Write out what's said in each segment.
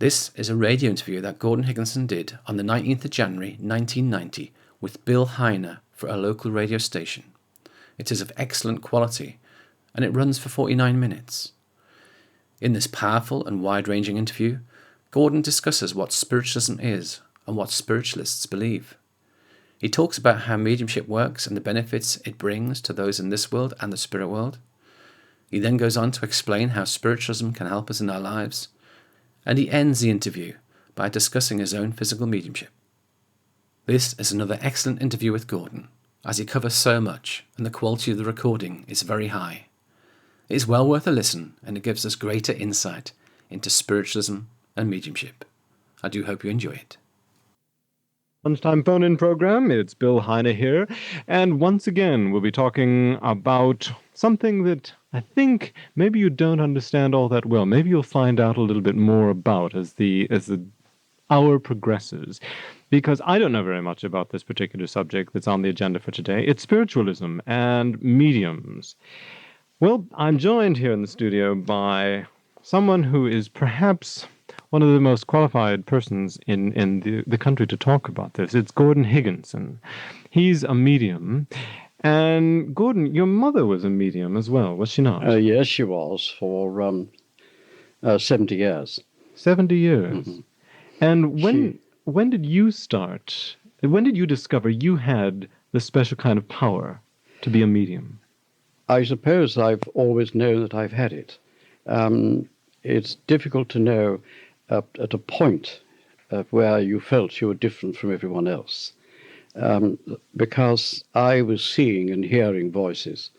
This is a radio interview that Gordon Higginson did on the 19th of January 1990 with Bill Heine for a local radio station. It is of excellent quality and it runs for 49 minutes. In this powerful and wide-ranging interview, Gordon discusses what spiritualism is and what spiritualists believe. He talks about how mediumship works and the benefits it brings to those in this world and the spirit world. He then goes on to explain how spiritualism can help us in our lives, and he ends the interview by discussing his own physical mediumship. This is another excellent interview with Gordon, as he covers so much and the quality of the recording is very high. It is well worth a listen, and it gives us greater insight into spiritualism and mediumship. I do hope you enjoy it. Lunchtime phone-in program. It's Bill Heine here, and once again we'll be talking about something that I think maybe you don't understand all that well. Maybe you'll find out a little bit more about as the hour progresses, because I don't know very much about this particular subject that's on the agenda for today. It's spiritualism and mediums. Well, I'm joined here in the studio by someone who is perhaps one of the most qualified persons in the country to talk about this. It's Gordon Higginson. He's a medium. And Gordon, your mother was a medium as well, was she not? Yes, she was, for 70 years. 70 years. Mm-hmm. And when did you start? When did you discover you had the special kind of power to be a medium? I suppose I've always known that I've had it. It's difficult to know at a point where you felt you were different from everyone else, because I was seeing and hearing voices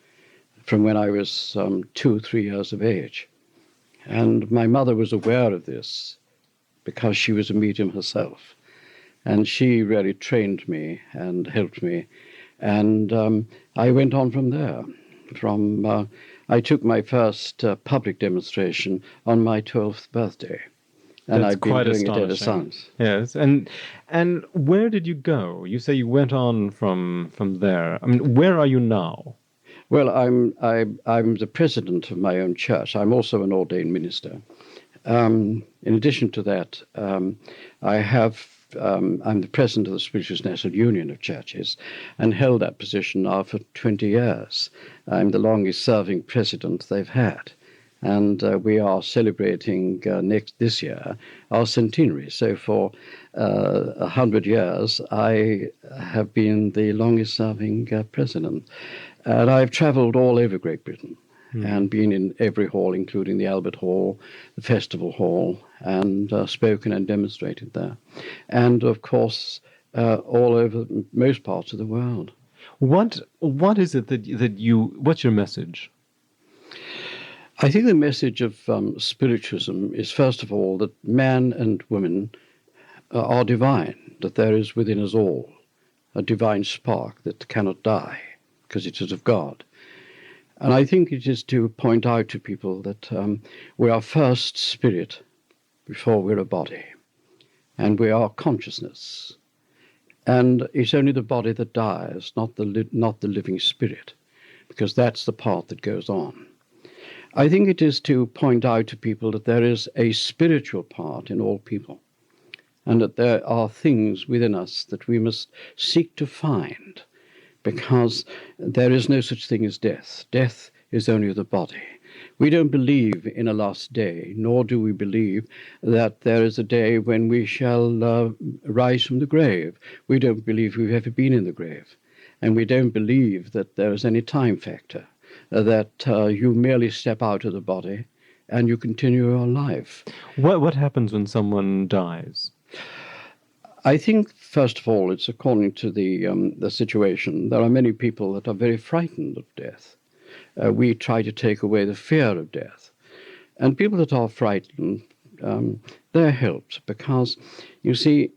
from when I was 2 or 3 years of age. And my mother was aware of this because she was a medium herself. And she really trained me and helped me. And I went on from there. I took my first public demonstration on my 12th birthday. And That's I've been quite doing it ever astonishing. since. Yes, and where did you go? You say you went on from there. I mean, where are you now? Well, I'm the president of my own church. I'm also an ordained minister. In addition to that, I'm the president of the Spiritualist National Union of Churches, and held that position now for 20 years. I'm the longest serving president they've had. And we are celebrating this year our centenary. So for 100 years, I have been the longest serving president. And I've traveled all over Great Britain and been in every hall, including the Albert Hall, the Festival Hall, and spoken and demonstrated there. And of course, all over most parts of the world. What is it that what's your message? I think the message of spiritualism is, first of all, that man and woman are divine, that there is within us all a divine spark that cannot die because it is of God. And I think it is to point out to people that we are first spirit before we're a body, and we are consciousness. And it's only the body that dies, not the living spirit, because that's the part that goes on. I think it is to point out to people that there is a spiritual part in all people, and that there are things within us that we must seek to find, because there is no such thing as death. Death is only of the body. We don't believe in a last day, nor do we believe that there is a day when we shall rise from the grave. We don't believe we've ever been in the grave, and we don't believe that there is any time factor. That you merely step out of the body and you continue your life. What happens when someone dies? I think, first of all, it's according to the situation. There are many people that are very frightened of death. We try to take away the fear of death. And people that are frightened, they're helped because, you see,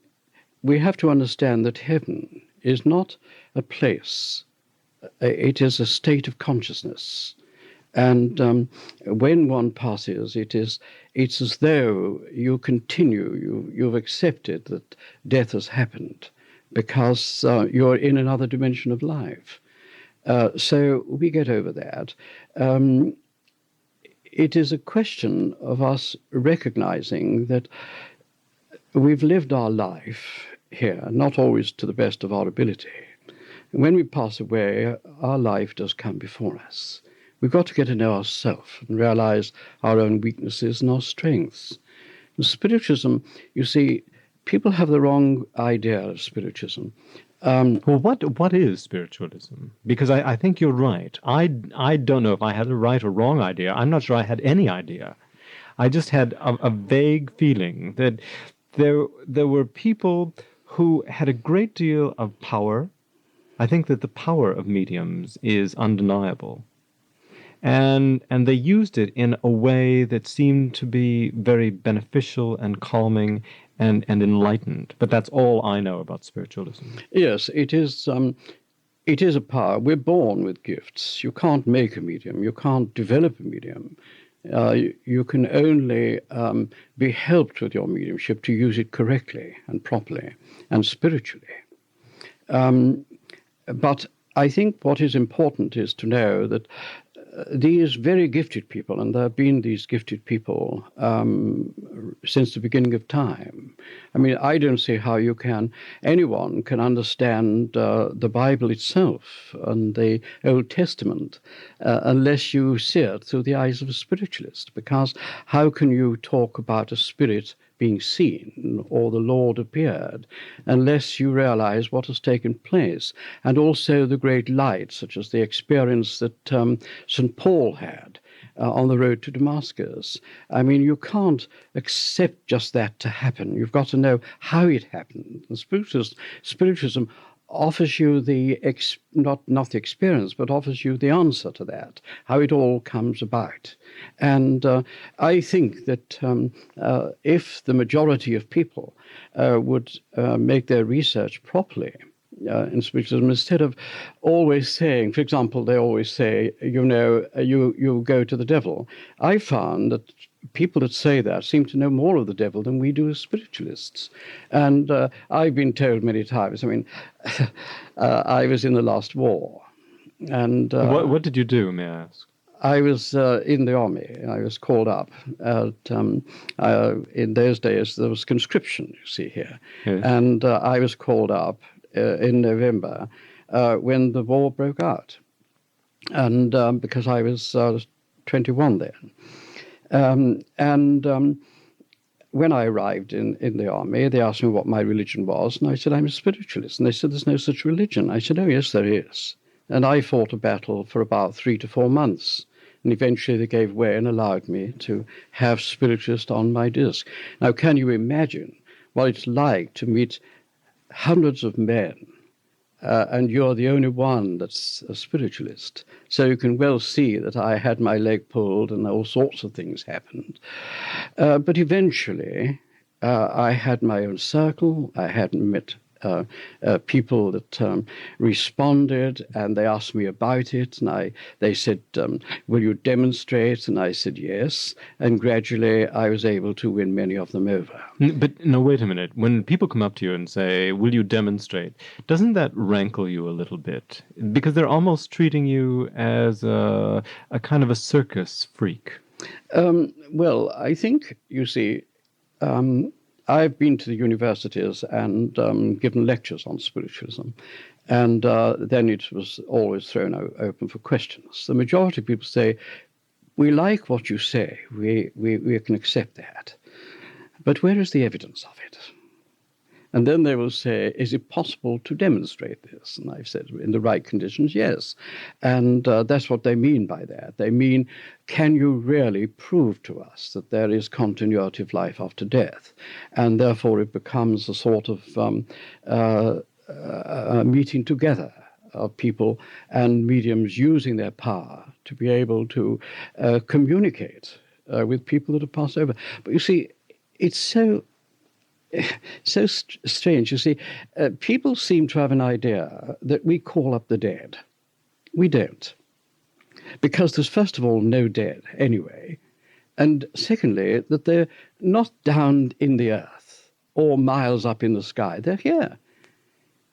we have to understand that heaven is not a place. It is a state of consciousness. And when one passes, it's as though you continue, you've accepted that death has happened because you're in another dimension of life. So we get over that. It is a question of us recognizing that we've lived our life here, not always to the best of our ability. When we pass away, our life does come before us. We've got to get to know ourselves and realize our own weaknesses and our strengths. In spiritualism, you see, people have the wrong idea of spiritualism. Well, what is spiritualism? Because I think you're right. I don't know if I had a right or wrong idea. I'm not sure I had any idea. I just had a vague feeling that there were people who had a great deal of power. I think that the power of mediums is undeniable. And they used it in a way that seemed to be very beneficial and calming and enlightened. But that's all I know about spiritualism. Yes, it is a power. We're born with gifts. You can't make a medium. You can't develop a medium. You can only be helped with your mediumship to use it correctly and properly and spiritually. But I think what is important is to know that these very gifted people, and there have been these gifted people since the beginning of time. I mean, I don't see how anyone can understand the Bible itself and the Old Testament unless you see it through the eyes of a spiritualist. Because how can you talk about a spirit being seen or the Lord appeared unless you realize what has taken place, and also the great light, such as the experience that St. Paul had on the road to Damascus. I mean, you can't accept just that to happen. You've got to know how it happened. And spiritualism offers you not the experience, but offers you the answer to that, how it all comes about. And I think that if the majority of people would make their research properly in spiritualism, instead of always saying, for example, they always say, you go to the devil. I found that people that say that seem to know more of the devil than we do as spiritualists. And I've been told many times, I mean, I was in the last war. And what did you do, may I ask? I was in the army. I was called up. In those days, there was conscription, you see here. Yes. And I was called up in November when the war broke out. And because I was 21 then. When I arrived in the army, they asked me what my religion was, and I said, I'm a spiritualist. And they said, there's no such religion. I said, oh, yes, there is. And I fought a battle for about 3 to 4 months. And eventually they gave way and allowed me to have spiritualist on my disc. Now, can you imagine what it's like to meet hundreds of men and you're the only one that's a spiritualist? So you can well see that I had my leg pulled and all sorts of things happened. But eventually I had my own circle. I had met people that responded, and they asked me about it, and they said, will you demonstrate? And I said yes, and gradually I was able to win many of them over. But no, wait a minute. When people come up to you and say, will you demonstrate, doesn't that rankle you a little bit? Because they're almost treating you as a kind of a circus freak. Well, I think, you see, I've been to the universities and given lectures on spiritualism, and then it was always thrown open for questions. The majority of people say, we like what you say, we can accept that, but where is the evidence of it? And then they will say, is it possible to demonstrate this? And I've said, in the right conditions, yes. And that's what they mean by that. They mean, can you really prove to us that there is continuity of life after death? And therefore it becomes a sort of meeting together of people and mediums using their power to be able to communicate with people that have passed over. But you see, it's so strange. You see, people seem to have an idea that we call up the dead. We don't. Because there's, first of all, no dead anyway. And secondly, that they're not down in the earth or miles up in the sky. They're here.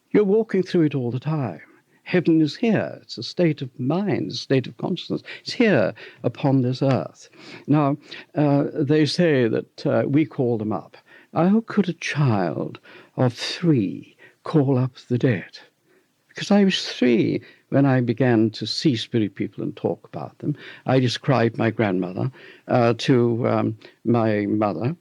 You're walking through it all the time. Heaven is here. It's a state of mind, a state of consciousness. It's here upon this earth. Now, they say that we call them up. How could a child of 3 call up the dead? Because I was 3 when I began to see spirit people and talk about them. I described my grandmother to my mother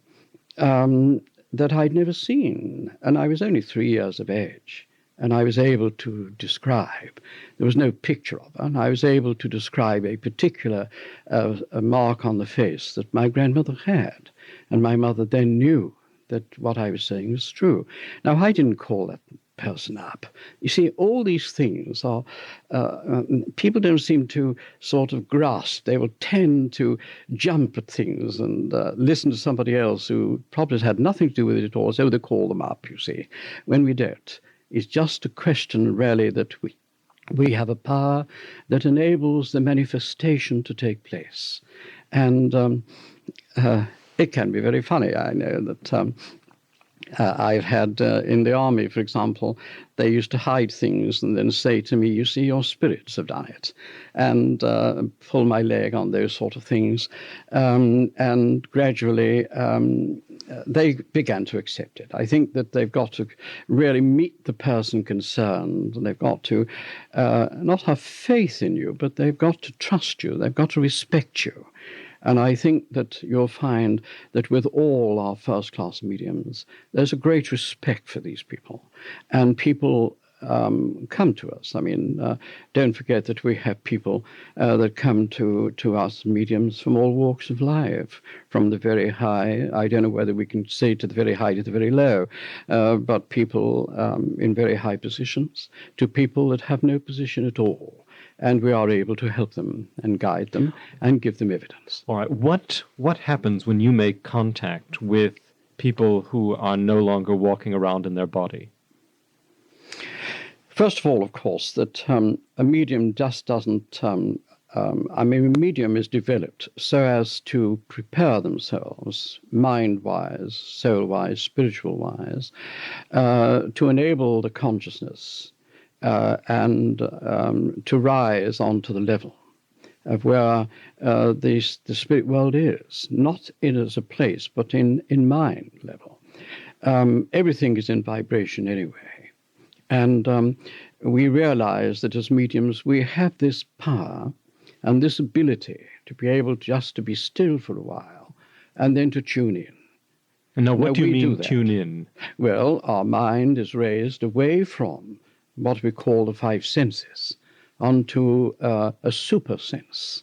that I'd never seen, and I was only 3 years of age. And I was able to describe, there was no picture of her, and I was able to describe a particular a mark on the face that my grandmother had. And my mother then knew that what I was saying was true. Now, I didn't call that person up. You see, all these things are, people don't seem to sort of grasp. They will tend to jump at things and listen to somebody else who probably has had nothing to do with it at all, so they call them up, you see, when we don't. It's just a question, really, that we have a power that enables the manifestation to take place. And it can be very funny. I know that I've had in the army, for example, they used to hide things and then say to me, you see, your spirits have done it, and pull my leg on those sort of things. And gradually they began to accept it. I think that they've got to really meet the person concerned, and they've got to not have faith in you, but they've got to trust you. They've got to respect you. And I think that you'll find that with all our first-class mediums, there's a great respect for these people. And people come to us. I mean, don't forget that we have people that come to us mediums from all walks of life, from the very high, I don't know whether we can say to the very high to the very low, but people in very high positions, to people that have no position at all. And we are able to help them and guide them and give them evidence. All right. What happens when you make contact with people who are no longer walking around in their body? First of all, of course, that a medium just doesn't, a medium is developed so as to prepare themselves, mind-wise, soul-wise, spiritual-wise, to enable the consciousness and to rise onto the level of where the spirit world is, not in as a place, but in mind level. Everything is in vibration anyway. And we realize that as mediums, we have this power and this ability to be able just to be still for a while and then to tune in. And now, what do you mean tune in? Well, our mind is raised away from what we call the 5 senses, onto a super sense.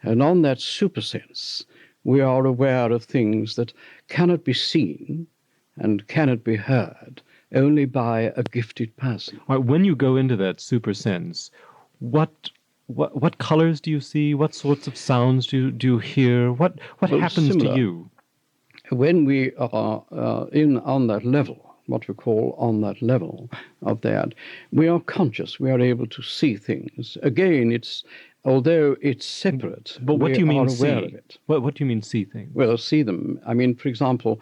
And on that super sense, we are aware of things that cannot be seen and cannot be heard only by a gifted person. Right, when you go into that super sense, what colors do you see? What sorts of sounds do you hear? What happens similar. to you? When we are on that level, what we call on that level of that, we are conscious. We are able to see things. Again, although it's separate, but what do you mean are see? aware of it. What do you mean see things? Well, see them. I mean, for example,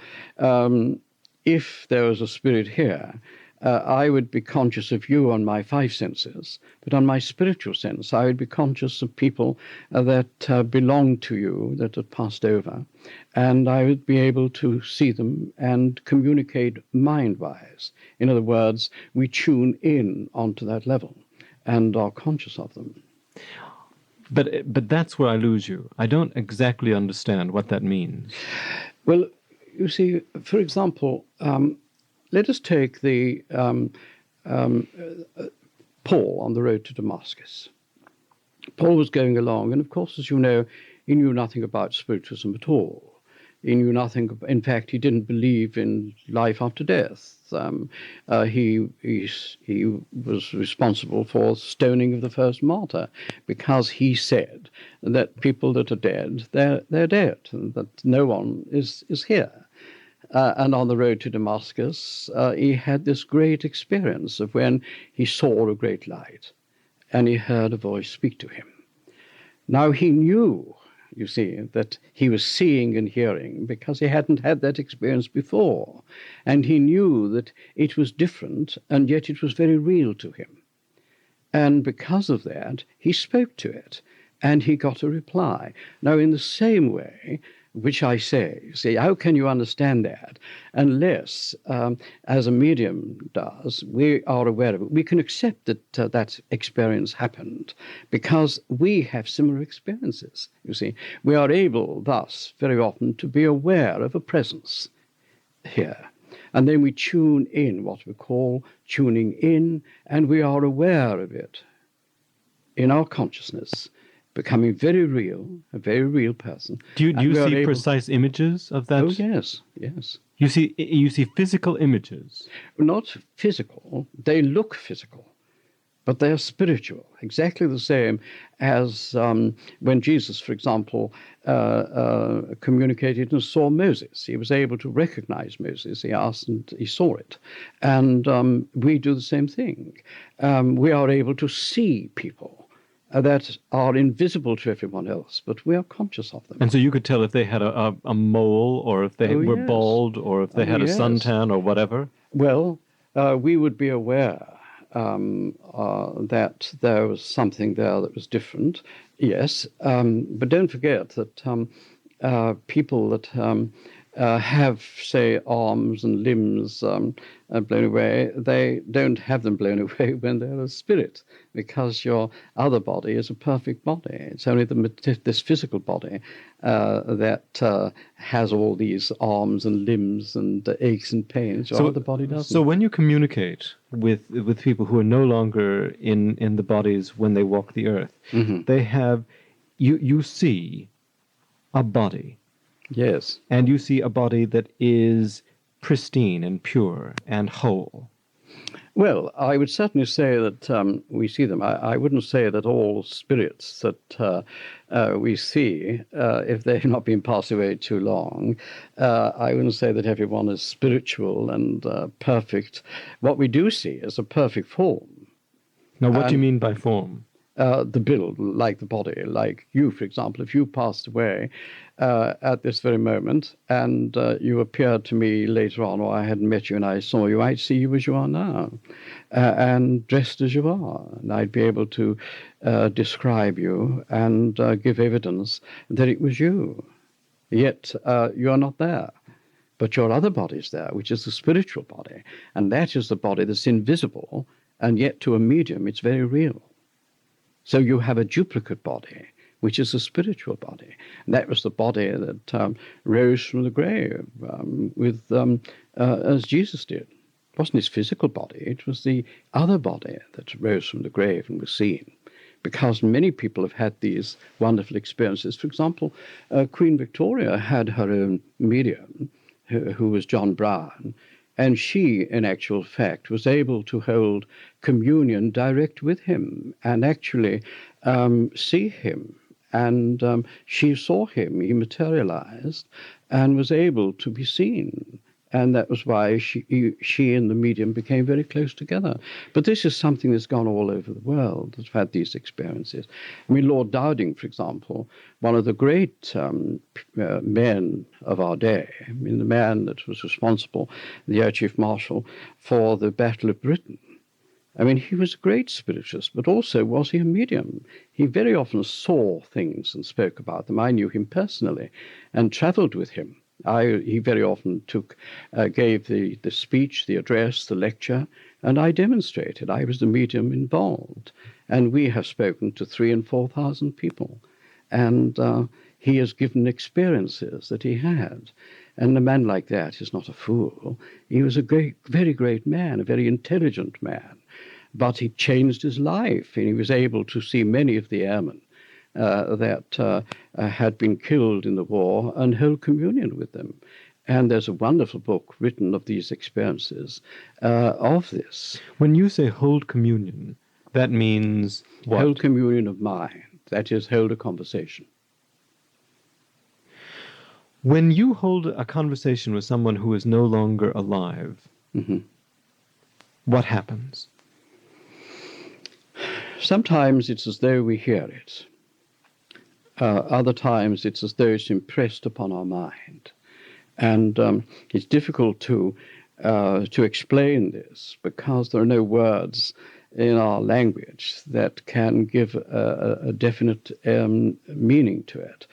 if there was a spirit here, I would be conscious of you on my 5 senses, but on my spiritual sense, I would be conscious of people that belong to you, that had passed over, and I would be able to see them and communicate mind-wise. In other words, we tune in onto that level and are conscious of them. But that's where I lose you. I don't exactly understand what that means. Well, you see, for example, let us take the Paul on the road to Damascus. Paul was going along, and of course, as you know, he knew nothing about spiritualism at all. He knew nothing. In fact, he didn't believe in life after death. He was responsible for stoning of the first martyr because he said that people that are dead, they're dead, and that no one is here. And on the road to Damascus, he had this great experience of when he saw a great light and he heard a voice speak to him. Now he knew, you see, that he was seeing and hearing because he hadn't had that experience before. And he knew that it was different, and yet it was very real to him. And because of that, he spoke to it, and he got a reply. Now, in the same way, which I say, see, how can you understand that unless, as a medium does, we are aware of it? We can accept that that experience happened because we have similar experiences, you see. We are able, thus, very often, to be aware of a presence here. And then we tune in, what we call tuning in, and we are aware of it in our consciousness, becoming very real, a very real person. Do you see able... precise images of that? Oh, yes, yes. You see physical images? Not physical. They look physical, but they are spiritual, exactly the same as when Jesus, for example, communicated and saw Moses. He was able to recognize Moses. He asked and he saw it. And we do the same thing. We are able to see people that are invisible to everyone else, but we are conscious of them. And so you could tell if they had a mole, or if they were yes. bald, or if they had a suntan, or whatever? Well, we would be aware that there was something there that was different, yes. But don't forget that people that have, say, arms and limbs blown away, they don't have them blown away when they're a spirit, because your other body is a perfect body. It's only this physical body that has all these arms and limbs and aches and pains. Your other body doesn't. So when you communicate with people who are no longer in the bodies when they walk the earth, they have, you see a body. Yes. And you see a body that is pristine and pure and whole. Well, I would certainly say that we see them. I wouldn't say that all spirits that we see, if they've not been passed away too long, I wouldn't say that everyone is spiritual and perfect. What we do see is a perfect form. Now, what do you mean by form? The build, like the body, like you, for example. If you passed away at this very moment and you appeared to me later on, or I hadn't met you and I saw you, I'd see you as you are now, and dressed as you are. And I'd be able to describe you and give evidence that it was you. Yet you are not there. But your other body's there, which is the spiritual body. And that is the body that's invisible, and yet to a medium it's very real. So you have a duplicate body, which is a spiritual body. And that was the body that rose from the grave as Jesus did. It wasn't his physical body. It was the other body that rose from the grave and was seen. Because many people have had these wonderful experiences. For example, Queen Victoria had her own medium, who was John Brown. And she, in actual fact, was able to hold communion direct with him and actually see him. And she saw him, he materialized, and was able to be seen. And that was why she and the medium became very close together. But this is something that's gone all over the world, that's had these experiences. I mean, Lord Dowding, for example, one of the great men of our day, I mean, the man that was responsible, the Air Chief Marshal, for the Battle of Britain. I mean, he was a great spiritualist, but also was he a medium? He very often saw things and spoke about them. I knew him personally and traveled with him. He very often gave the speech, the address, the lecture, and I demonstrated. I was the medium involved. And we have spoken to 3,000 and 4,000 people. And he has given experiences that he had. And a man like that is not a fool. He was a very great man, a very intelligent man. But he changed his life, and he was able to see many of the airmen that had been killed in the war and hold communion with them. And there's a wonderful book written of these experiences of this. When you say hold communion, that means what? Hold communion of mind. That is, hold a conversation. When you hold a conversation with someone who is no longer alive, what happens? Sometimes it's as though we hear it. Other times it's as though it's impressed upon our mind. And it's difficult to explain this because there are no words in our language that can give a definite meaning to it.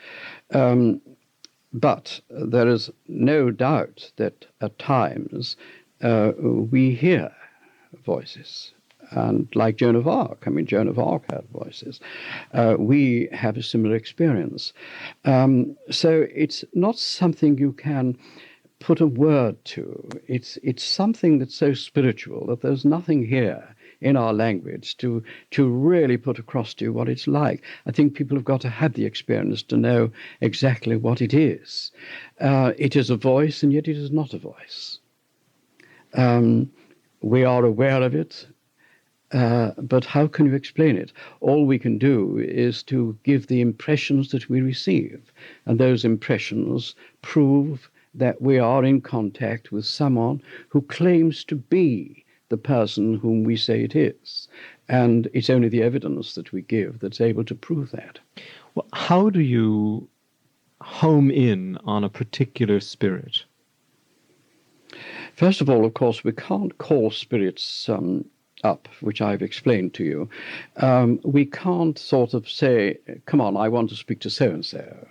But there is no doubt that at times we hear voices. And like Joan of Arc, Joan of Arc had voices. We have a similar experience. So it's not something you can put a word to. It's something that's so spiritual that there's nothing here in our language to really put across to you what it's like. I think people have got to have the experience to know exactly what it is. It is a voice, and yet it is not a voice. We are aware of it, but how can you explain it? All we can do is to give the impressions that we receive, and those impressions prove that we are in contact with someone who claims to be the person whom we say it is. And it's only the evidence that we give that's able to prove that. Well, how do you home in on a particular spirit? First of all, of course, we can't call spirits up, which I've explained to you. We can't sort of say, come on, I want to speak to so-and-so.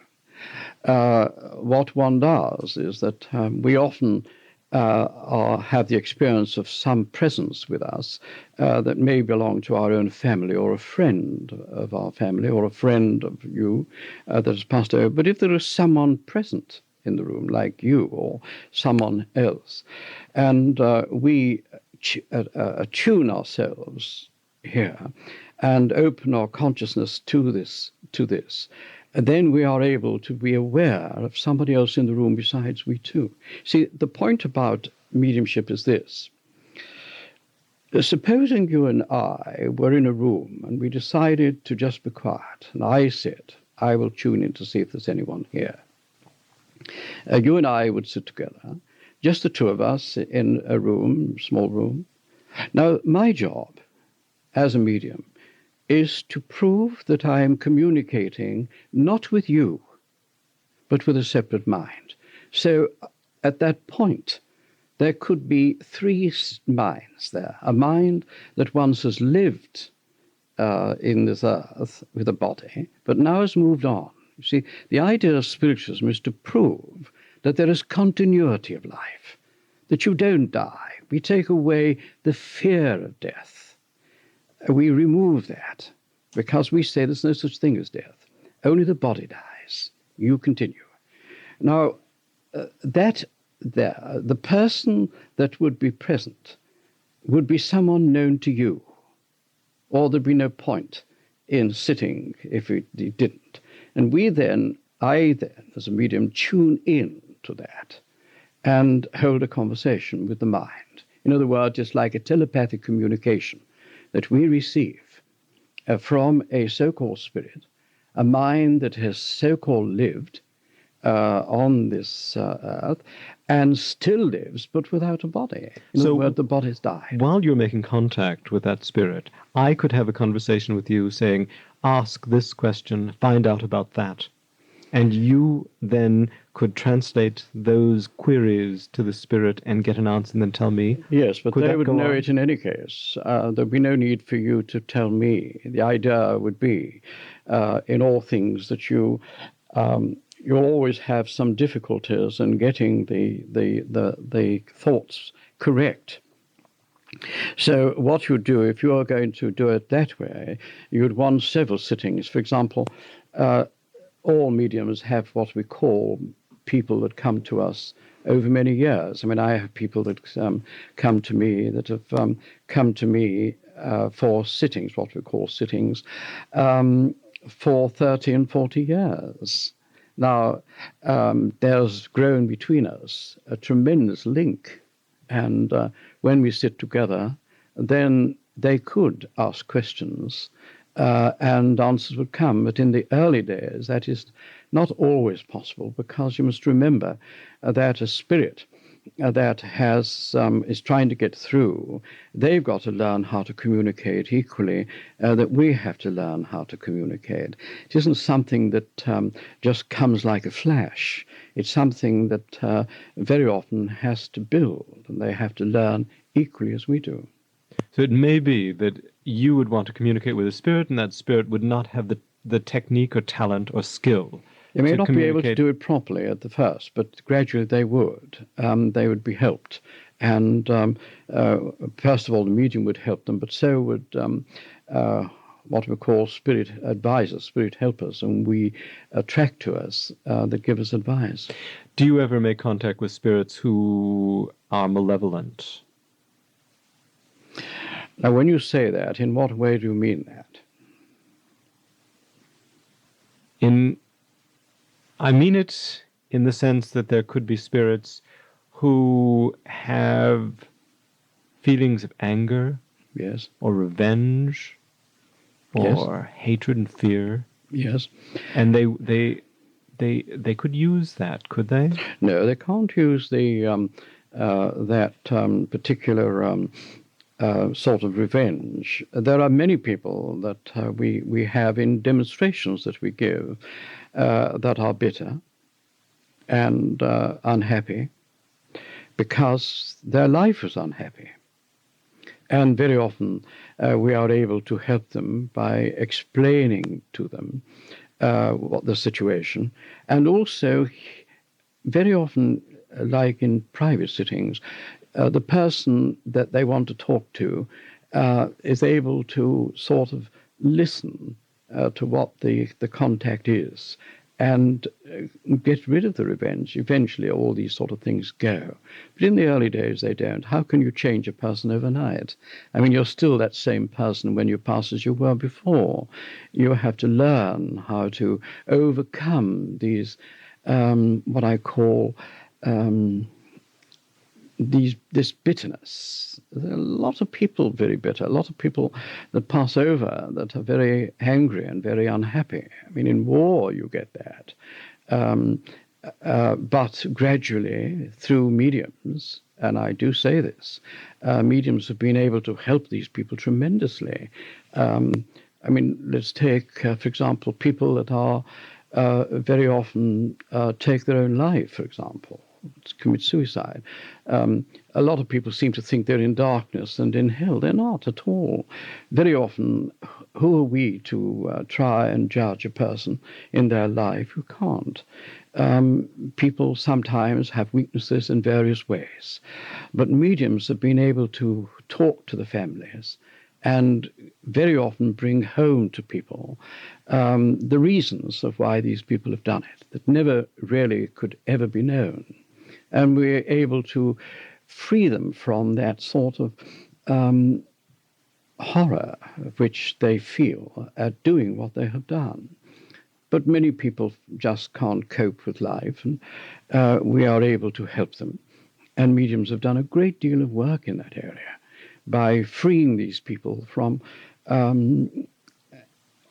What one does is that we often have the experience of some presence with us that may belong to our own family, or a friend of our family, or a friend of you that has passed over. But if there is someone present in the room, like you or someone else, and we attune ourselves here and open our consciousness to this, then we are able to be aware of somebody else in the room besides we too. See, the point about mediumship is this. Supposing you and I were in a room and we decided to just be quiet, and I said, I will tune in to see if there's anyone here. You and I would sit together, just the two of us in a room, small room. Now, my job as a medium is to prove that I am communicating not with you, but with a separate mind. So at that point, there could be three minds there. A mind that once has lived in this earth with a body, but now has moved on. You see, the idea of spiritualism is to prove that there is continuity of life, that you don't die. We take away the fear of death. We remove that because we say there's no such thing as death. Only the body dies. You continue. Now, the person that would be present would be someone known to you, or there'd be no point in sitting if it didn't. And I then, as a medium, tune in to that and hold a conversation with the mind. In other words, just like a telepathic communication that we receive from a so-called spirit, a mind that has so-called lived on this earth and still lives, but without a body. In other words, the body's died. While you're making contact with that spirit, I could have a conversation with you saying, ask this question, find out about that. And you then could translate those queries to the spirit and get an answer and then tell me? Yes, but they would know it in any case. There'd be no need for you to tell me. The idea would be, in all things, that you'll always have some difficulties in getting the thoughts correct. So what you do, if you are going to do it that way, you would want several sittings. For example, all mediums have what we call people that come to us over many years. I have people that come to me that have come to me for sittings, what we call sittings, for 30 and 40 years. Now, there's grown between us a tremendous link. And when we sit together, then they could ask questions and answers would come. But in the early days, that is not always possible, because you must remember that a spirit that is trying to get through, they've got to learn how to communicate equally that we have to learn how to communicate. It isn't something that just comes like a flash. It's something that very often has to build, and they have to learn equally as we do. So it may be that you would want to communicate with a spirit, and that spirit would not have the technique or talent or skill. They may to not be able to communicate. do it properly at the first, but gradually they would. They would be helped. And first of all, the medium would help them, but so would what we call spirit advisors, spirit helpers, and we attract to us that give us advice. Do you ever make contact with spirits who are malevolent? Now, when you say that, in what way do you mean that? I mean it in the sense that there could be spirits who have feelings of anger, Yes. or revenge, or hatred and fear. Yes. And they could use that, could they? No, they can't use the that particular sort of revenge. There are many people that we have in demonstrations that we give that are bitter and unhappy because their life is unhappy. And very often we are able to help them by explaining to them what the situation, and also very often, like in private sittings, the person that they want to talk to is able to sort of listen to what the contact is and get rid of the revenge. Eventually, all these sort of things go. But in the early days, they don't. How can you change a person overnight? I mean, you're still that same person when you pass as you were before. You have to learn how to overcome these, what I call, this bitterness. There are a lot of people very bitter, a lot of people that pass over that are very angry and very unhappy. I mean, in war you get that. But gradually, through mediums, and I do say this, mediums have been able to help these people tremendously. I mean, let's take, for example, people that are very often take their own life, for example, commit suicide. A lot of people seem to think they're in darkness and in hell. They're not at all. Very often, who are we to try and judge a person in their life? You can't. People sometimes have weaknesses in various ways, but mediums have been able to talk to the families and very often bring home to people the reasons of why these people have done it that never really could ever be known. And we're able to free them from that sort of horror which they feel at doing what they have done. But many people just can't cope with life, and we are able to help them. And mediums have done a great deal of work in that area by freeing these people from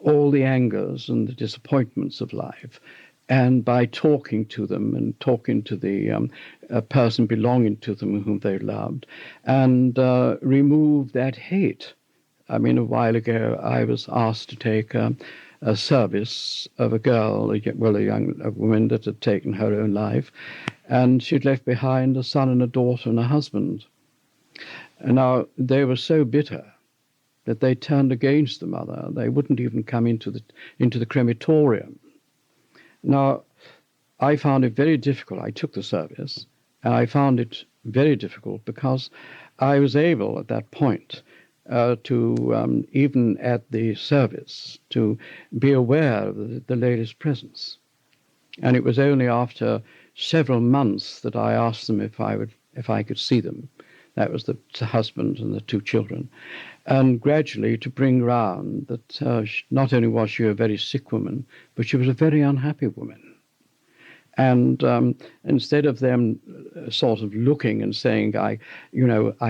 all the angers and the disappointments of life, and by talking to them and talking to the person belonging to them whom they loved, and remove that hate. I mean, a while ago, I was asked to take a service of a girl, a woman that had taken her own life, and she'd left behind a son and a daughter and a husband. And now they were so bitter that they turned against the mother. They wouldn't even come into the crematorium. Now, I found it very difficult. I took the service, and I found it very difficult because I was able at that point to, even at the service, to be aware of the lady's presence. And it was only after several months that I asked them if I could see them. That was the husband and the two children. And gradually to bring round that not only was she a very sick woman, but she was a very unhappy woman. And instead of them sort of looking and saying, I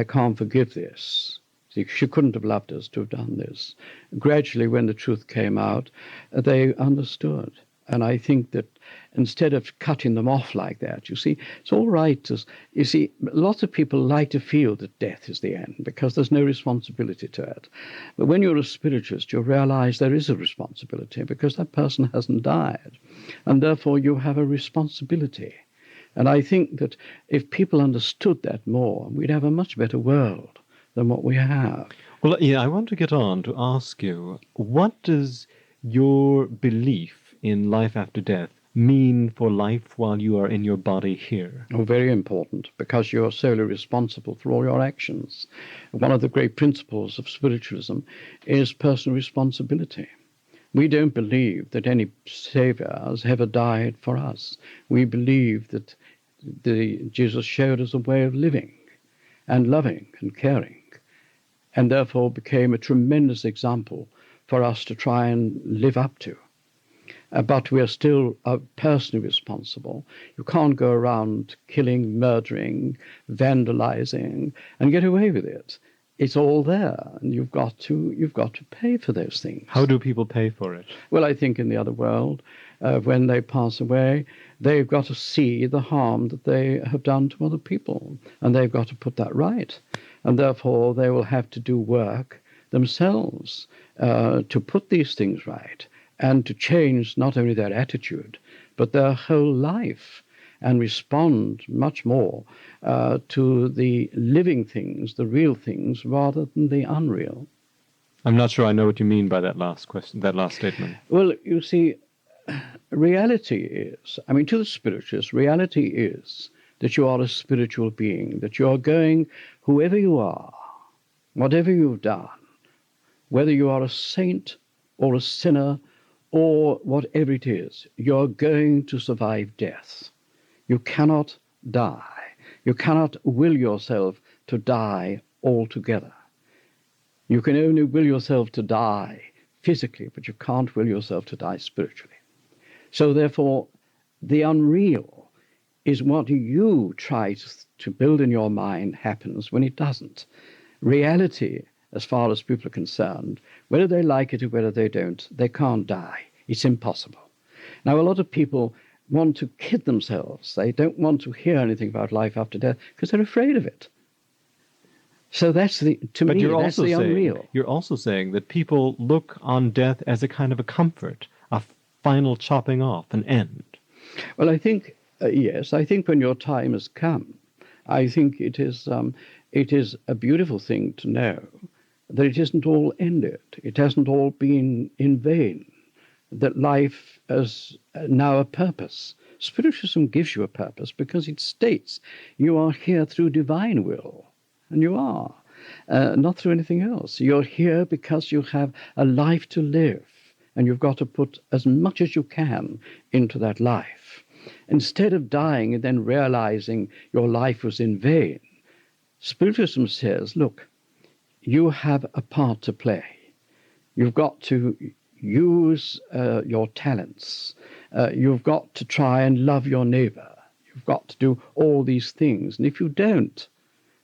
can't forgive this, she couldn't have loved us to have done this. Gradually, when the truth came out, they understood. And I think that instead of cutting them off like that, you see, it's all right to, you see, lots of people like to feel that death is the end because there's no responsibility to it. But when you're a spiritualist, you realize there is a responsibility because that person hasn't died. And therefore you have a responsibility. And I think that if people understood that more, we'd have a much better world than what we have. Well, yeah, I want to get on to ask you, what does your belief in life after death mean for life while you are in your body here? Oh, very important, because you're solely responsible for all your actions. One of the great principles of spiritualism is personal responsibility. We don't believe that any Savior has ever died for us. We believe that Jesus showed us a way of living and loving and caring, and therefore became a tremendous example for us to try and live up to. But we are still personally responsible. You can't go around killing, murdering, vandalizing, and get away with it. It's all there, and you've got to pay for those things. How do people pay for it? Well, I think in the other world, when they pass away, they've got to see the harm that they have done to other people, and they've got to put that right. And therefore, they will have to do work themselves to put these things right, and to change not only their attitude, but their whole life, and respond much more to the living things, the real things, rather than the unreal. I'm not sure I know what you mean by that last question, that last statement. Well, you see, reality is, to the spiritualist, reality is that you are a spiritual being, that you are going, whoever you are, whatever you've done, whether you are a saint or a sinner, or whatever it is, you're going to survive death. You cannot die. You cannot will yourself to die altogether. You can only will yourself to die physically, but you can't will yourself to die spiritually. So therefore, the unreal is what you try to build in your mind happens when it doesn't. Reality, as far as people are concerned, whether they like it or whether they don't, they can't die. It's impossible. Now, a lot of people want to kid themselves. They don't want to hear anything about life after death because they're afraid of it. So that's the unreal. You're also saying that people look on death as a kind of a comfort, a final chopping off, an end. Well, I think, yes, I think when your time has come, I think it is a beautiful thing to know that it isn't all ended. It hasn't all been in vain, that life has now a purpose. Spiritualism gives you a purpose because it states you are here through divine will, and you are, not through anything else. You're here because you have a life to live, and you've got to put as much as you can into that life. Instead of dying and then realizing your life was in vain, Spiritualism says, look, you have a part to play. You've got to use your talents. You've got to try and love your neighbor. You've got to do all these things. And if you don't,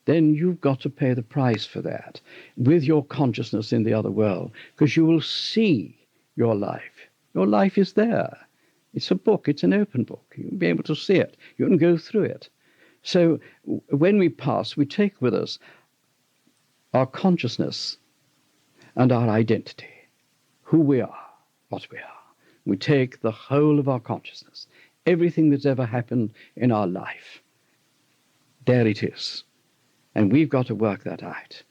then you've got to pay the price for that with your consciousness in the other world, because you will see your life. Your life is there. It's a book. It's an open book. You'll be able to see it. You can go through it. So when we pass, we take with us our consciousness and our identity, who we are, what we are. We take the whole of our consciousness, everything that's ever happened in our life. There it is. And we've got to work that out.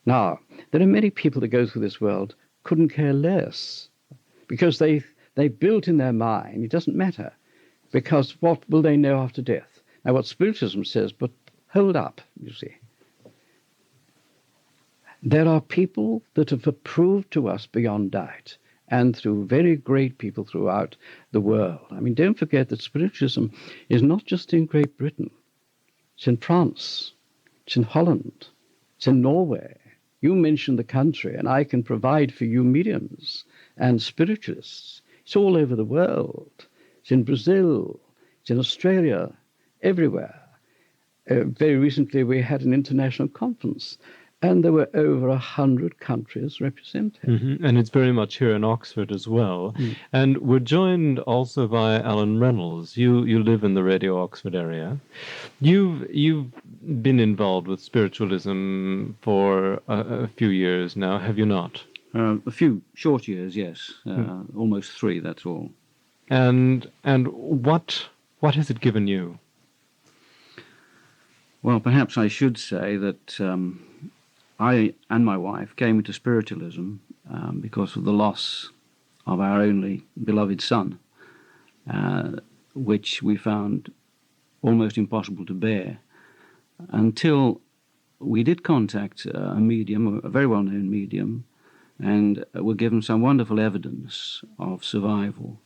Now, there are many people that go through this world couldn't care less, because they built in their mind, it doesn't matter, because what will they know after death? Now, what Spiritualism says, but hold up, you see. There are people that have proved to us beyond doubt, and through very great people throughout the world. Don't forget that Spiritualism is not just in Great Britain. It's in France. It's in Holland. It's in Norway. You mention the country, and I can provide for you mediums and spiritualists. It's all over the world. It's in Brazil. It's in Australia. Everywhere. Very recently, we had an international conference, and there were over 100 countries represented. Mm-hmm. And it's very much here in Oxford as well. Mm. And we're joined also by Alan Reynolds. You live in the Radio Oxford area. You've been involved with spiritualism for a few years now, have you not? A few short years, yes. Almost 3, that's all. And what has it given you? Well, perhaps I should say that I and my wife came into spiritualism because of the loss of our only beloved son, which we found almost impossible to bear, until we did contact a medium, a very well-known medium, and were given some wonderful evidence of survival.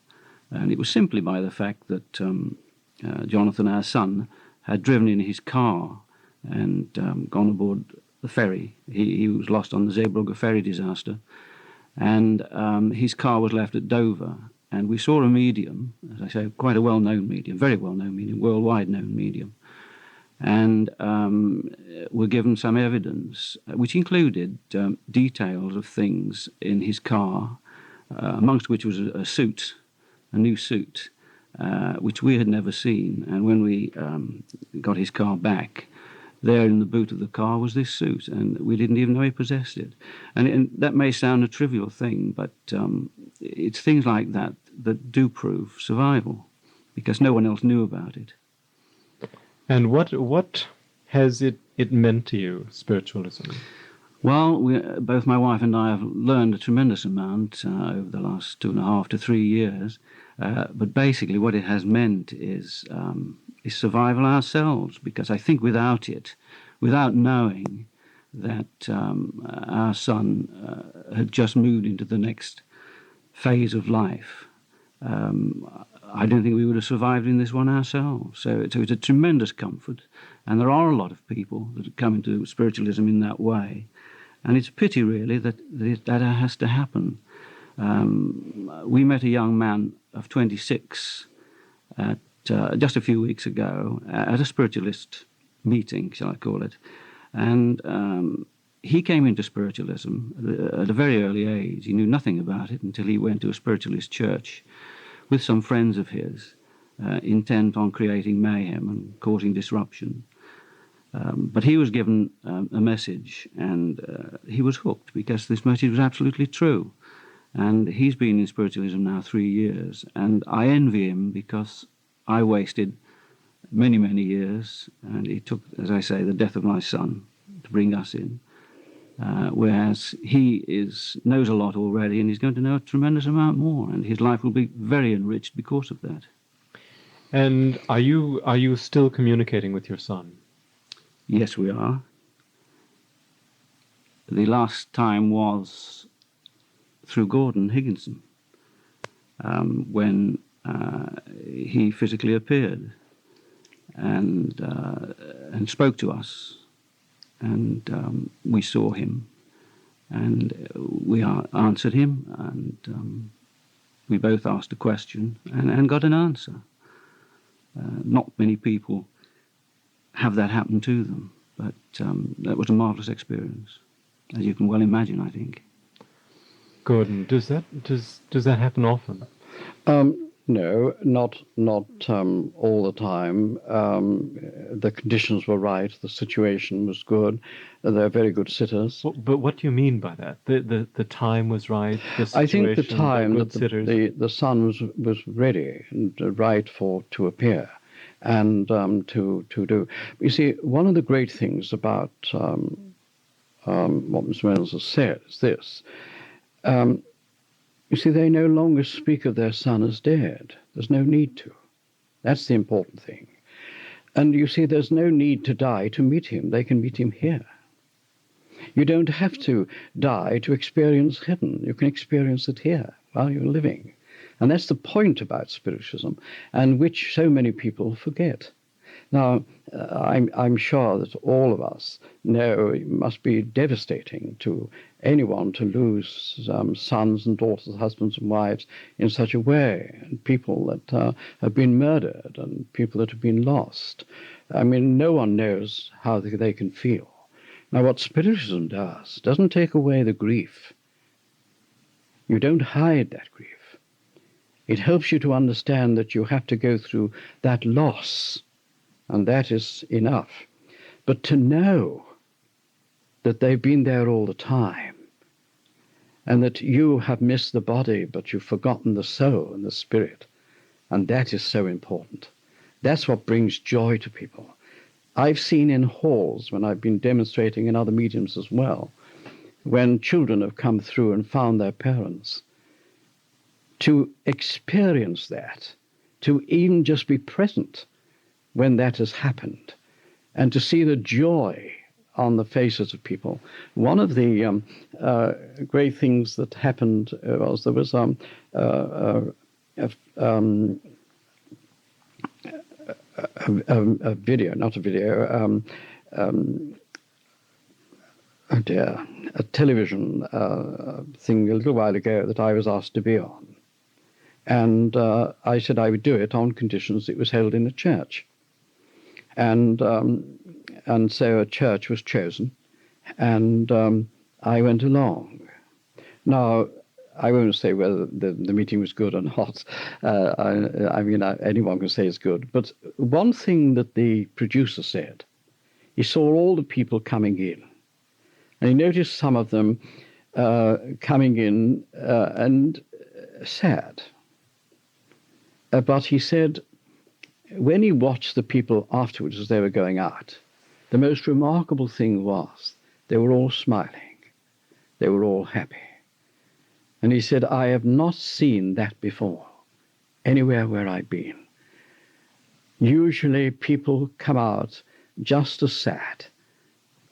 And it was simply by the fact that Jonathan, our son, had driven in his car and gone aboard the ferry. He was lost on the Zeebrugge ferry disaster, and his car was left at Dover. And we saw a medium, as I say, quite a well-known medium, very well-known medium, worldwide known medium, and were given some evidence, which included details of things in his car, amongst which was a suit, a new suit, which we had never seen. And when we got his car back, there in the boot of the car was this suit, and we didn't even know he possessed it. And that may sound a trivial thing, but it's things like that that do prove survival, because no one else knew about it. And what has it meant to you, spiritualism? Well, both my wife and I have learned a tremendous amount over the last 2.5 to 3 years. But basically what it has meant is survival ourselves, because I think without it, without knowing that our son had just moved into the next phase of life, I don't think we would have survived in this one ourselves. So it's a tremendous comfort, and there are a lot of people that have come into spiritualism in that way, and it's a pity really that has to happen. We met a young man of 26 at, just a few weeks ago at a spiritualist meeting, shall I call it, and he came into spiritualism at a very early age. He knew nothing about it until he went to a spiritualist church with some friends of his, intent on creating mayhem and causing disruption. But he was given a message, and he was hooked, because this message was absolutely true. And he's been in spiritualism now 3 years, and I envy him, because I wasted many, many years, and it took, as I say, the death of my son to bring us in. Whereas he knows a lot already, and he's going to know a tremendous amount more, and his life will be very enriched because of that. And are you still communicating with your son? Yes, we are. The last time was through Gordon Higginson, when he physically appeared and spoke to us. And we saw him, and we answered him, and we both asked a question and got an answer. Not many people have that happen to them, but that was a marvelous experience, as you can well imagine, I think. Gordon, does that happen often? No, not all the time. The conditions were right. The situation was good. They're very good sitters. But what do you mean by that? The time was right. The situation, I think the time that the son was ready and right to appear, and to do. You see, one of the great things about what Mr. Reynolds has said is this. You see, they no longer speak of their son as dead. There's no need to. That's the important thing. And you see, there's no need to die to meet him. They can meet him here. You don't have to die to experience heaven. You can experience it here while you're living. And that's the point about spiritualism, and which so many people forget. Now, I'm sure that all of us know it must be devastating to anyone to lose sons and daughters, husbands and wives in such a way, and people that have been murdered and people that have been lost. I mean, no one knows how they can feel. Now, what Spiritualism doesn't take away the grief. You don't hide that grief. It helps you to understand that you have to go through that loss, and that is enough. But to know that they've been there all the time, and that you have missed the body, but you've forgotten the soul and the spirit, and that is so important. That's what brings joy to people. I've seen in halls when I've been demonstrating in other mediums as well, when children have come through and found their parents, to experience that, to even just be present when that has happened, and to see the joy on the faces of people. One of the great things that happened was there was a video, not a video, a television thing a little while ago that I was asked to be on. And I said I would do it on conditions it was held in a church. And so a church was chosen, and I went along. Now, I won't say whether the meeting was good or not. I mean, anyone can say it's good. But one thing that the producer said, he saw all the people coming in, and he noticed some of them coming in and sad. But he said, when he watched the people afterwards as they were going out, the most remarkable thing was they were all smiling. They were all happy. And he said, I have not seen that before, anywhere where I've been. Usually people come out just as sad,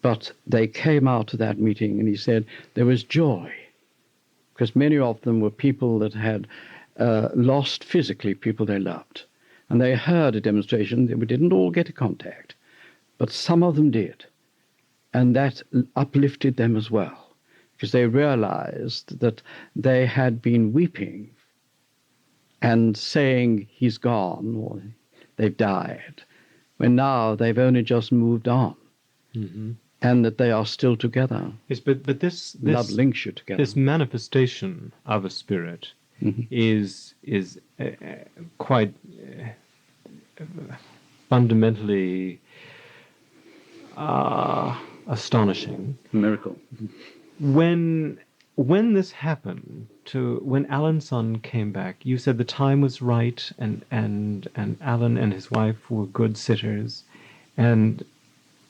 but they came out of that meeting, and he said there was joy, because many of them were people that had lost physically people they loved. And they heard a demonstration. They didn't all get a contact, but some of them did. And that uplifted them as well, because they realized that they had been weeping and saying he's gone or they've died, when now they've only just moved on. Mm-hmm. And that they are still together. Yes, but this love links you together. This manifestation of a spirit is quite fundamentally astonishing. Miracle. When this happened, when Alan's son came back, you said the time was right, and Alan and his wife were good sitters. And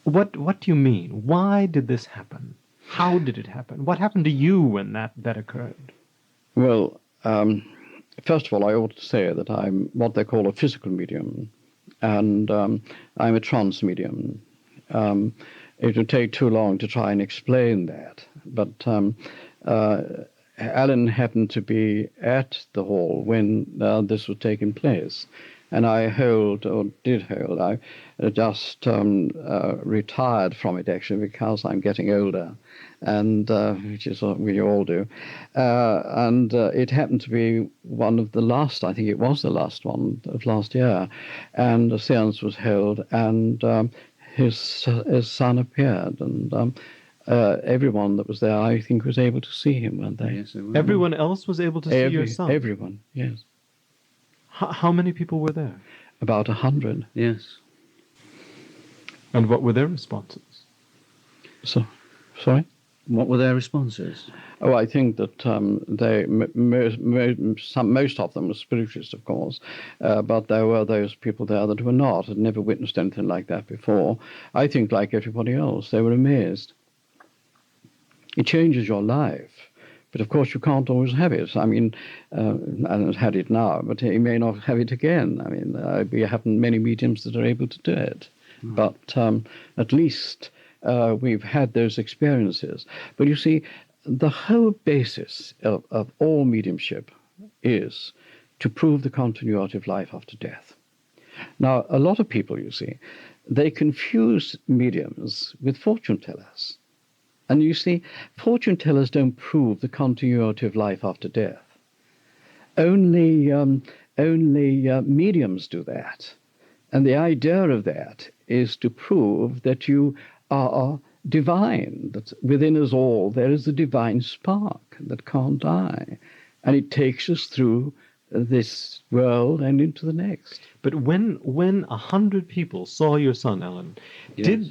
what do you mean? Why did this happen? How did it happen? What happened to you when that occurred? Well, first of all, I ought to say that I'm what they call a physical medium, and I'm a trance medium. It would take too long to try and explain that, but Alan happened to be at the hall when this was taking place, and I just retired from it, actually, because I'm getting older, and which is what we all do. And it happened to be one of the last, I think it was the last one of last year, and a seance was held, and his son appeared, and everyone that was there, I think, was able to see him, weren't they? Yes, they were. Everyone else was able to see your son? Everyone, yes. How many people were there? About 100. Yes. And what were their responses? Sorry? What were their responses? Oh, I think that most of them were spiritualists, of course, but there were those people there that were not, had never witnessed anything like that before. I think, like everybody else, they were amazed. It changes your life. But of course, you can't always have it. I mean, Alan's had it now, but he may not have it again. I mean, we have many mediums that are able to do it. Mm. But at least we've had those experiences. But you see, the whole basis of all mediumship is to prove the continuity of life after death. Now, a lot of people, you see, they confuse mediums with fortune tellers. And you see, fortune tellers don't prove the continuity of life after death. Only mediums do that. And the idea of that is to prove that you are divine, that within us all there is a divine spark that can't die. And it takes us through this world and into the next. But when 100 people saw your son, Alan, yes,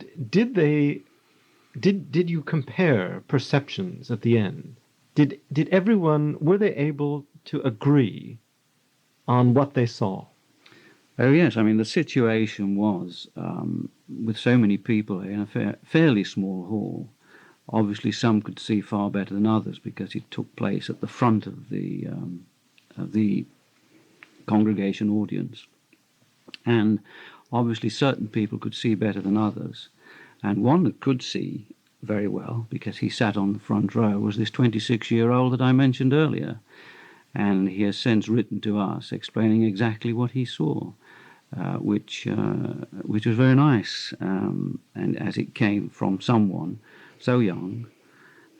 Did you compare perceptions at the end? Did everyone, were they able to agree on what they saw? Oh, yes. I mean, the situation was, with so many people in a fairly small hall, obviously some could see far better than others because it took place at the front of the congregation audience. And obviously certain people could see better than others. And one that could see very well, because he sat on the front row, was this 26-year-old that I mentioned earlier. And he has since written to us explaining exactly what he saw, which was very nice, and as it came from someone so young,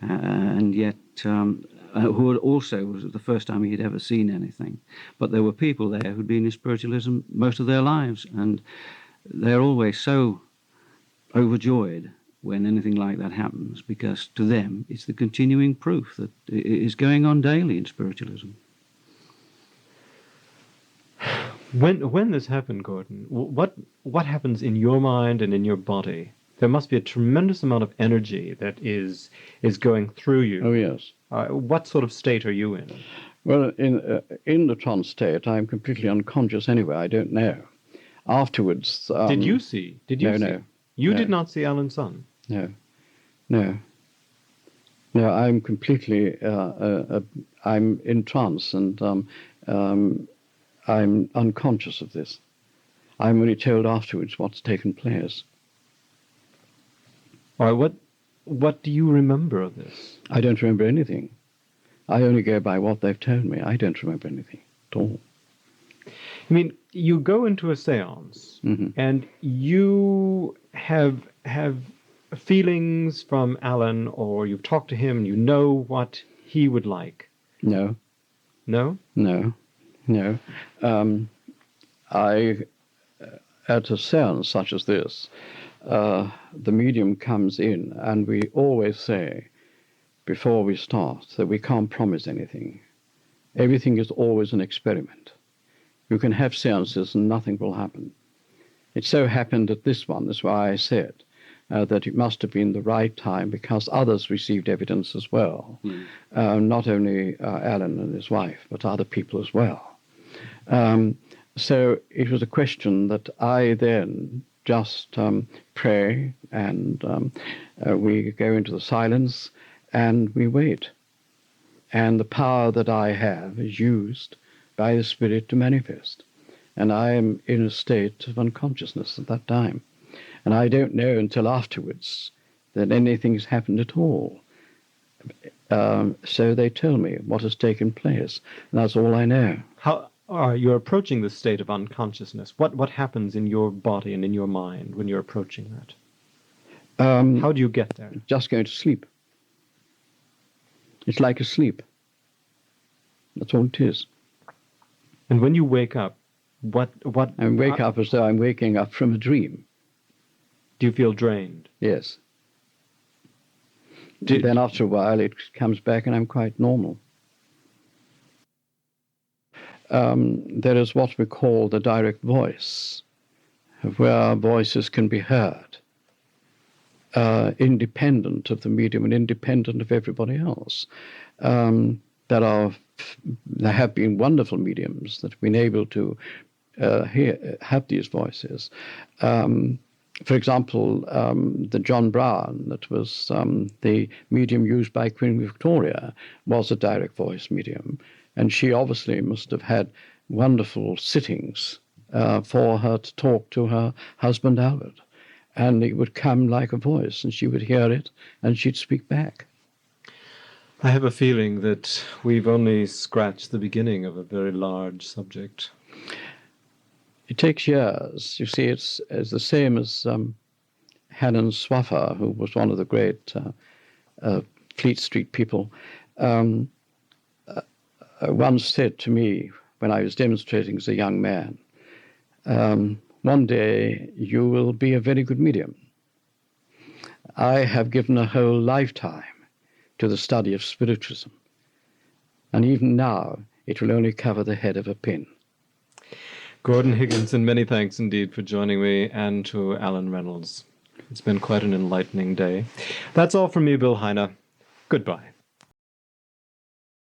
and yet who also was the first time he had ever seen anything. But there were people there who'd been in spiritualism most of their lives, and they're always so overjoyed when anything like that happens, because to them it's the continuing proof that it is going on daily in spiritualism. When this happened, Gordon, what happens in your mind and in your body? There must be a tremendous amount of energy that is going through you. Oh, yes. What sort of state are you in? Well, in the trance state, I'm completely unconscious anyway. I don't know. Afterwards... Did you see? No. You No. did not see Alan's son? No. I'm completely... I'm in trance, and I'm unconscious of this. I'm only told afterwards what's taken place. All right, what do you remember of this? I don't remember anything. I only go by what they've told me. I don't remember anything at all. I mean, you go into a seance, and you have feelings from Alan, or you've talked to him, you know what he would like. No. No? No. At a seance such as this, the medium comes in, and we always say before we start that we can't promise anything. Everything is always an experiment. You can have seances and nothing will happen. It so happened at this one, that's why I said that it must have been the right time, because others received evidence as well. Not only Alan and his wife, but other people as well. So it was a question that I then just pray, and we go into the silence and we wait. And the power that I have is used by the Spirit to manifest. And I am in a state of unconsciousness at that time. And I don't know until afterwards that anything's happened at all. So they tell me what has taken place, and that's all I know. How you're approaching this state of unconsciousness? What happens in your body and in your mind when you're approaching that? How do you get there? Just going to sleep. It's like a sleep. That's all it is. And when you wake up, what? I wake up as though I'm waking up from a dream. Do you feel drained? Yes. Then after a while it comes back and I'm quite normal. There is what we call the direct voice, where voices can be heard, independent of the medium and independent of everybody else. There have been wonderful mediums that have been able to have these voices. For example, the John Brown, that was the medium used by Queen Victoria, was a direct voice medium. And she obviously must have had wonderful sittings for her to talk to her husband, Albert. And it would come like a voice, and she would hear it, and she'd speak back. I have a feeling that we've only scratched the beginning of a very large subject. It takes years. You see, it's the same as Helen Swaffer, who was one of the great Fleet Street people, once said to me when I was demonstrating as a young man, one day you will be a very good medium. I have given a whole lifetime to the study of spiritualism, and even now it will only cover the head of a pin. Gordon Higginson, many thanks indeed for joining me, and to Alan Reynolds. It's been quite an enlightening day. That's all from me, Bill Heine. Goodbye.